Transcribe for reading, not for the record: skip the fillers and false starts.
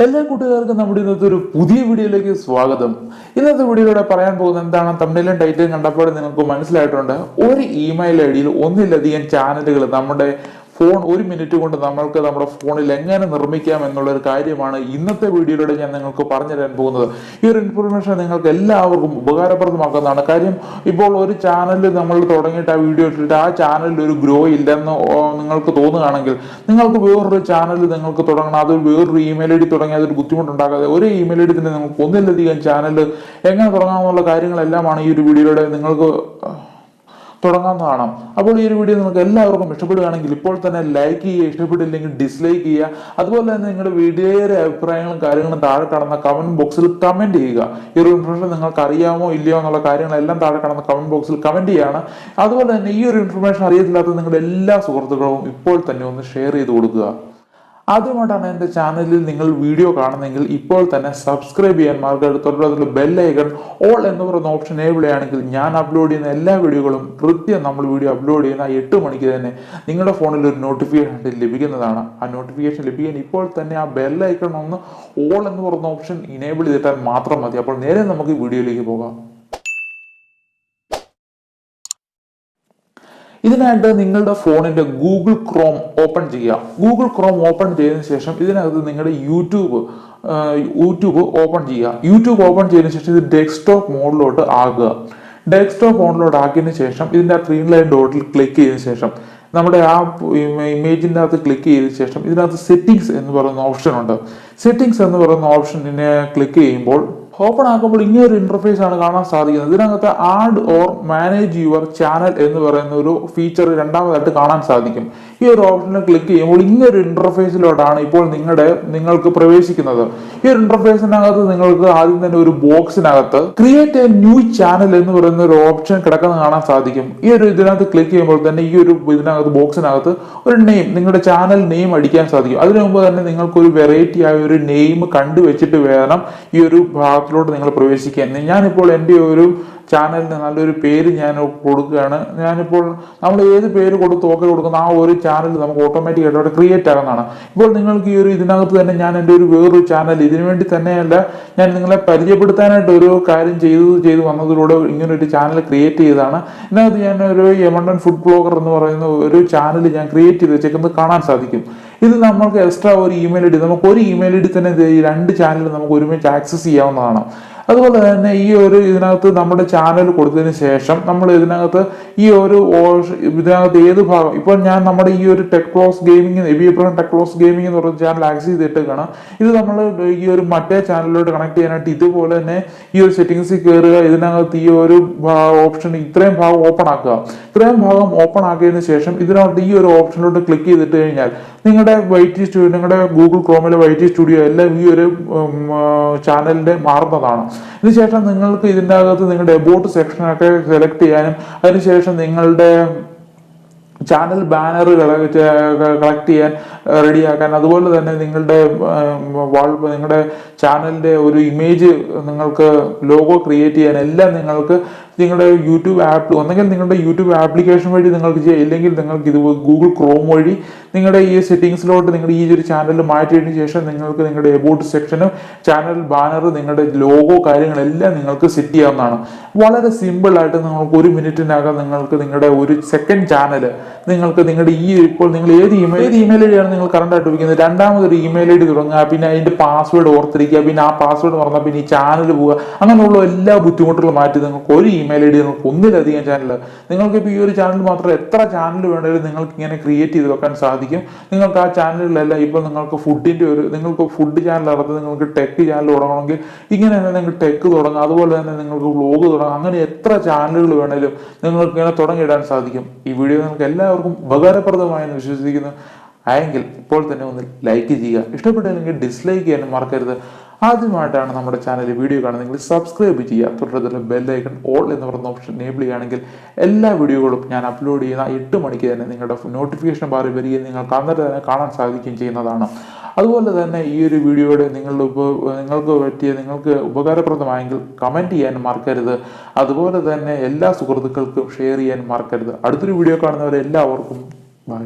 എല്ലാ കൂട്ടുകാർക്കും നമ്മുടെ ഇന്നത്തെ ഒരു പുതിയ വീഡിയോയിലേക്ക് സ്വാഗതം. ഇന്നത്തെ വീഡിയോയിലൂടെ പറയാൻ പോകുന്നത് എന്താണ്, തമ്മിലും ടൈറ്റിലും കണ്ടപ്പോൾ നിങ്ങൾക്ക് മനസ്സിലായിട്ടുണ്ട്. ഒരു ഇമെയിൽ ഐ ഡിയിൽ ഒന്നിലധികം ചാനലുകൾ നമ്മുടെ ഫോൺ ഒരു മിനിറ്റ് കൊണ്ട് നമ്മൾക്ക് നമ്മുടെ ഫോണിൽ എങ്ങനെ നിർമ്മിക്കാം എന്നുള്ളൊരു കാര്യമാണ് ഇന്നത്തെ വീഡിയോയിലൂടെ ഞാൻ നിങ്ങൾക്ക് പറഞ്ഞു തരാൻ പോകുന്നത്. ഈ ഒരു ഇൻഫർമേഷൻ നിങ്ങൾക്ക് എല്ലാവർക്കും ഉപകാരപ്രദമാക്കുന്നതാണ്. കാര്യം ഇപ്പോൾ ഒരു ചാനൽ നമ്മൾ തുടങ്ങിയിട്ട് ആ വീഡിയോ ഇട്ടിട്ട് ആ ചാനലിൽ ഒരു ഗ്രോ ഇല്ലെന്ന് നിങ്ങൾക്ക് തോന്നുകയാണെങ്കിൽ നിങ്ങൾക്ക് വേറൊരു ചാനൽ നിങ്ങൾക്ക് തുടങ്ങണം. അത് വേറൊരു ഇമെയിൽ ഐ ഡി തുടങ്ങി അതൊരു ബുദ്ധിമുട്ടുണ്ടാകാതെ ഒരു ഇമെയിൽ ഐ ഡി തന്നെ നിങ്ങൾക്ക് ഒന്നിലധികം ചാനൽ എങ്ങനെ തുടങ്ങാമെന്നുള്ള കാര്യങ്ങളെല്ലാമാണ് ഈ ഒരു വീഡിയോയിലൂടെ നിങ്ങൾക്ക് തുടങ്ങാവുന്നതാണ്. അപ്പോൾ ഈ ഒരു വീഡിയോ നിങ്ങൾക്ക് എല്ലാവർക്കും ഇഷ്ടപ്പെടുകയാണെങ്കിൽ ഇപ്പോൾ തന്നെ ലൈക്ക് ചെയ്യുക, ഇഷ്ടപ്പെട്ടില്ലെങ്കിൽ ഡിസ്ലൈക്ക് ചെയ്യുക. അതുപോലെ തന്നെ നിങ്ങളുടെ വീഡിയോയുടെ അഭിപ്രായങ്ങളും കാര്യങ്ങളും താഴെ കാണുന്ന കമന്റ് ബോക്സിൽ കമന്റ് ചെയ്യുക. ഈ ഒരു ഇൻഫർമേഷൻ നിങ്ങൾക്ക് അറിയാമോ ഇല്ലയോ എന്നുള്ള കാര്യങ്ങളെല്ലാം താഴെ കാണുന്ന കമന്റ് ബോക്സിൽ കമന്റ് ചെയ്യാണ്. അതുപോലെ തന്നെ ഈ ഒരു ഇൻഫർമേഷൻ അറിയത്തില്ലാത്ത നിങ്ങളുടെ എല്ലാ സുഹൃത്തുക്കളും ഇപ്പോൾ തന്നെ ഒന്ന് ഷെയർ ചെയ്ത് കൊടുക്കുക. ആദ്യമായിട്ടാണ് എൻ്റെ ചാനലിൽ നിങ്ങൾ വീഡിയോ കാണുന്നെങ്കിൽ ഇപ്പോൾ തന്നെ സബ്സ്ക്രൈബ് ചെയ്യാൻ തൊട്ടുള്ള ബെൽ ഐക്കൺ ഓൾ എന്ന് പറയുന്ന ഓപ്ഷൻ എനേബിൾ ചെയ്യുകയാണെങ്കിൽ ഞാൻ അപ്ലോഡ് ചെയ്യുന്ന എല്ലാ വീഡിയോകളും കൃത്യം നമ്മൾ വീഡിയോ അപ്ലോഡ് ചെയ്യുന്ന 8 മണിക്ക് തന്നെ നിങ്ങളുടെ ഫോണിൽ ഒരു നോട്ടിഫിക്കേഷൻ ലഭിക്കുന്നതാണ്. ആ നോട്ടിഫിക്കേഷൻ ലഭിക്കാൻ ഇപ്പോൾ തന്നെ ആ ബെൽ ഐക്കൺ ഒന്ന് ഓൾ എന്ന് പറയുന്ന ഓപ്ഷൻ ഇനേബിൾ ചെയ്തിട്ടാൽ മാത്രം മതി. അപ്പോൾ നേരെ നമുക്ക് വീഡിയോയിലേക്ക് പോകാം. ഇതിനായിട്ട് നിങ്ങളുടെ ഫോണിന്റെ ഗൂഗിൾ ക്രോം ഓപ്പൺ ചെയ്യുക. ഗൂഗിൾ ക്രോം ഓപ്പൺ ചെയ്തതിനു ശേഷം ഇതിനകത്ത് നിങ്ങളുടെ യൂട്യൂബ് ഓപ്പൺ ചെയ്യുക. യൂട്യൂബ് ഓപ്പൺ ചെയ്തതിനു ശേഷം ഇത് ഡെസ്ക്ടോപ്പ് മോഡിലോട്ട് ആകുക. ഡെസ്ക്ടോപ്പ് മോഡിലോട്ട് ആക്കിയതിനു ശേഷം ഇതിന്റെ ഗ്രീൻ ലൈൻ ഡോട്ടിൽ ക്ലിക്ക് ചെയ്തതിനു ശേഷം നമ്മുടെ ആ ഇമേജിൻ്റെ അകത്ത് ക്ലിക്ക് ചെയ്തതിനു ശേഷം ഇതിനകത്ത് സെറ്റിംഗ്സ് എന്ന് പറയുന്ന ഓപ്ഷൻ ഉണ്ട്. സെറ്റിംഗ്സ് എന്ന് പറയുന്ന ഓപ്ഷനെ ക്ലിക്ക് ചെയ്യുമ്പോൾ ഓപ്പൺ ആക്കുമ്പോൾ ഇങ്ങനെ ഒരു ഇന്റർഫേസ് ആണ് കാണാൻ സാധിക്കുന്നത്. ഇതിനകത്ത് add or manage your channel എന്ന് പറയുന്ന ഒരു ഫീച്ചർ രണ്ടാമതായിട്ട് കാണാൻ സാധിക്കും. ഈ ഒരു ഓപ്ഷനിൽ ക്ലിക്ക് ചെയ്യുമ്പോൾ ഇങ്ങനൊരു ഇന്റർഫേസിലോട്ടാണ് ഇപ്പോൾ നിങ്ങൾക്ക് പ്രവേശിക്കുന്നത്. ഈ ഒരു ഇന്റർഫേസിനകത്ത് നിങ്ങൾക്ക് ആദ്യം തന്നെ ഒരു ബോക്സിനകത്ത് ക്രിയേറ്റ് എ ന്യൂ ചാനൽ എന്ന് പറയുന്ന ഒരു ഓപ്ഷൻ കിടക്കുന്നത് കാണാൻ സാധിക്കും. ഈ ഒരു ഇതിനകത്ത് ക്ലിക്ക് ചെയ്യുമ്പോൾ തന്നെ ഈ ഒരു ഇതിനകത്ത് ബോക്സിനകത്ത് ഒരു നെയിം, നിങ്ങളുടെ ചാനൽ നെയിം അടിക്കാൻ സാധിക്കും. അതിനു മുമ്പ് തന്നെ നിങ്ങൾക്ക് ഒരു വെറൈറ്റി ആയ ഒരു നെയിം കണ്ടുവച്ചിട്ട് വേണം ഈ ഒരു ഭാഗത്തിലോട്ട് നിങ്ങൾ പ്രവേശിക്കാൻ. ഞാനിപ്പോൾ എൻ്റെ ഒരു ചാനലിന് നല്ലൊരു പേര് ഞാൻ കൊടുക്കുകയാണ്. ഞാനിപ്പോൾ നമ്മൾ ഏത് പേര് കൊടുക്കുന്ന ആ ഒരു ചാനൽ നമുക്ക് ഓട്ടോമാറ്റിക് ആയിട്ട് അവിടെ ക്രിയേറ്റ് ആകുന്നതാണ്. ഇപ്പോൾ നിങ്ങൾക്ക് ഈ ഒരു ഇതിനകത്ത് തന്നെ ഞാൻ എൻ്റെ ഒരു വേറൊരു ചാനൽ ഇതിനു വേണ്ടി തന്നെയല്ല, ഞാൻ നിങ്ങളെ പരിചയപ്പെടുത്താനായിട്ട് ഒരു കാര്യം ചെയ്തു വന്നതിലൂടെ ഇങ്ങനെ ഒരു ചാനൽ ക്രിയേറ്റ് ചെയ്തതാണ്. ഇതിനകത്ത് ഞാൻ ഒരു യമണ്ടൻ ഫുഡ് ബ്ലോഗർ എന്ന് പറയുന്ന ഒരു ചാനൽ ഞാൻ ക്രിയേറ്റ് ചെയ്ത് വെച്ചേക്കുന്നത് കാണാൻ സാധിക്കും. ഇത് നമ്മൾക്ക് എക്സ്ട്രാ ഒരു ഇമെയിൽ ഐ ഡി, നമുക്ക് ഒരു ഇമെയിൽ ഐ ഡി തന്നെ ഈ 2 ചാനൽ നമുക്ക് ഒരുമിച്ച് ആക്സസ് ചെയ്യാവുന്നതാണ്. അതുപോലെ തന്നെ ഈ ഒരു ഇതിനകത്ത് നമ്മുടെ ചാനൽ കൊടുത്തതിന് ശേഷം നമ്മൾ ഇതിനകത്ത് ഏത് ഭാഗം, ഇപ്പോൾ ഞാൻ നമ്മുടെ ഈ ഒരു tech vlogs gaming, ABY ABRAHAM tech vlogs gaming എന്ന് പറയുന്ന ചാനൽ ആക്സസ് ചെയ്തിട്ടേക്കാണ്. ഇത് നമ്മൾ ഈ ഒരു മറ്റേ ചാനലിലോട്ട് കണക്ട് ചെയ്യാനായിട്ട് ഇതുപോലെ തന്നെ ഈ ഒരു സെറ്റിംഗ്സിൽ കയറുക. ഇതിനകത്ത് ഈ ഒരു ഓപ്ഷൻ ഇത്രയും ഭാഗം ഓപ്പൺ ആക്കുക. ഇത്രയും ഭാഗം ഓപ്പൺ ആക്കിയതിന് ശേഷം ഇതിനകത്ത് ഈ ഒരു ഓപ്ഷനിലോട്ട് ക്ലിക്ക് ചെയ്തിട്ട് കഴിഞ്ഞാൽ നിങ്ങളുടെ നിങ്ങളുടെ ഗൂഗിൾ ക്രോമിലെ YT സ്റ്റുഡിയോ എല്ലാം ഈ ഒരു ചാനലിന്റെ മാറുന്നതാണ്. ഇതിനുശേഷം നിങ്ങൾക്ക് ഇതിൻ്റെ അകത്ത് നിങ്ങളുടെ എബോട്ട് സെക്ഷനൊക്കെ സെലക്ട് ചെയ്യാനും അതിനുശേഷം നിങ്ങളുടെ ചാനൽ ബാനർ കളക്ട് ചെയ്യാൻ റെഡിയാക്കാൻ, അതുപോലെ തന്നെ നിങ്ങളുടെ ചാനലിന്റെ ഒരു ഇമേജ് നിങ്ങൾക്ക് ലോഗോ ക്രിയേറ്റ് ചെയ്യാൻ എല്ലാം നിങ്ങൾക്ക് നിങ്ങളുടെ യൂട്യൂബ് ആപ്പ്, ഒന്നെങ്കിൽ നിങ്ങളുടെ യൂട്യൂബ് ആപ്ലിക്കേഷൻ വഴി നിങ്ങൾക്ക് ചെയ്യാം, ഇല്ലെങ്കിൽ നിങ്ങൾക്ക് ഇത് ഗൂഗിൾ ക്രോം വഴി നിങ്ങളുടെ ഈ സെറ്റിംഗ്സിലോട്ട് നിങ്ങളുടെ ഈ ഒരു ചാനൽ മാറ്റിയതിനു ശേഷം നിങ്ങൾക്ക് നിങ്ങളുടെ എബോട്ട് സെക്ഷനും ചാനൽ ബാനർ, നിങ്ങളുടെ ലോഗോ കാര്യങ്ങളെല്ലാം നിങ്ങൾക്ക് സെറ്റ് ചെയ്യാവുന്നതാണ്. വളരെ സിമ്പിൾ ആയിട്ട് നിങ്ങൾക്ക് 1 മിനിറ്റിനകം നിങ്ങൾക്ക് നിങ്ങളുടെ ഒരു സെക്കൻഡ് ചാനൽ നിങ്ങൾക്ക് നിങ്ങളുടെ ഇപ്പോൾ നിങ്ങൾ ഏത് ഇമെയിൽ ഐ ഡിയാണ് നിങ്ങൾ കറണ്ട് ആയിട്ട് ഉപയോഗിക്കുന്നത്, രണ്ടാമതൊരു ഇമെയിൽ ഐ ഡി തുടങ്ങുക, പിന്നെ അതിന്റെ പാസ്വേഡ് ഓർത്തിരിക്കുക, പിന്നെ ആ പാസ്വേഡ് മറന്നാൽ പിന്നെ ഈ ചാനൽ പോവുക, അങ്ങനെയുള്ള എല്ലാ ബുദ്ധിമുട്ടുകളും മാറ്റി നിങ്ങൾക്ക് ഒരു ഇമെയിൽ ഐ ഡി, നിങ്ങൾക്ക് ഒന്നിലധികം ചാനൽ, നിങ്ങൾക്ക് ഇപ്പോൾ ഈ ഒരു ചാനൽ മാത്രം എത്ര ചാനൽ വേണമെങ്കിലും നിങ്ങൾക്ക് ഇങ്ങനെ ക്രിയേറ്റ് ചെയ്ത് വെക്കാൻ സാധിക്കും. നിങ്ങൾക്ക് ആ ചാനലിലെല്ലാം ഇപ്പോൾ നിങ്ങൾക്ക് നിങ്ങൾക്ക് ഫുഡ് ചാനൽ നടത്തി നിങ്ങൾക്ക് ടെക് ചാനൽ തുടങ്ങണമെങ്കിൽ ഇങ്ങനെ തന്നെ നിങ്ങൾക്ക് ടെക് തുടങ്ങാം. അതുപോലെ തന്നെ നിങ്ങൾക്ക് വ്ലോഗ് തുടങ്ങാം. അങ്ങനെ എത്ര ചാനലുകൾ വേണമെങ്കിലും നിങ്ങൾക്ക് ഇങ്ങനെ തുടങ്ങിയിടാൻ സാധിക്കും. ഈ വീഡിയോ നിങ്ങൾക്ക് എല്ലാവർക്കും ഉപകാരപ്രദമായെന്ന് വിശ്വസിക്കുന്നു. ആയെങ്കിൽ ഇപ്പോൾ തന്നെ ഒന്ന് ലൈക്ക് ചെയ്യുക, ഇഷ്ടപ്പെട്ടില്ലെങ്കിൽ ഡിസ്ലൈക്ക് ചെയ്യാനും മറക്കരുത്. ആദ്യമായിട്ടാണ് നമ്മുടെ ചാനൽ വീഡിയോ കാണുന്നതെങ്കിൽ സബ്സ്ക്രൈബ് ചെയ്യുക. തൊട്ടടുത്തുള്ള ബെൽ ഐക്കൺ ഓൾ എന്ന് പറയുന്ന ഓപ്ഷൻ എനേബിൾ ചെയ്യുകയാണെങ്കിൽ എല്ലാ വീഡിയോകളും ഞാൻ അപ്ലോഡ് ചെയ്യുന്ന 8 മണിക്ക് തന്നെ നിങ്ങളുടെ നോട്ടിഫിക്കേഷൻ ബാറിൽ വരികയും നിങ്ങൾക്ക് അന്നേരം തന്നെ കാണാൻ സാധിക്കുകയും ചെയ്യുന്നതാണ്. അതുപോലെ തന്നെ ഈ ഒരു വീഡിയോയുടെ നിങ്ങൾക്ക് ഉപകാരപ്രദമായെങ്കിൽ കമൻറ്റ് ചെയ്യാൻ മറക്കരുത്. അതുപോലെ തന്നെ എല്ലാ സുഹൃത്തുക്കൾക്കും ഷെയർ ചെയ്യാൻ മറക്കരുത്. അടുത്തൊരു വീഡിയോ കാണുന്നവരെ എല്ലാവർക്കും ബൈ.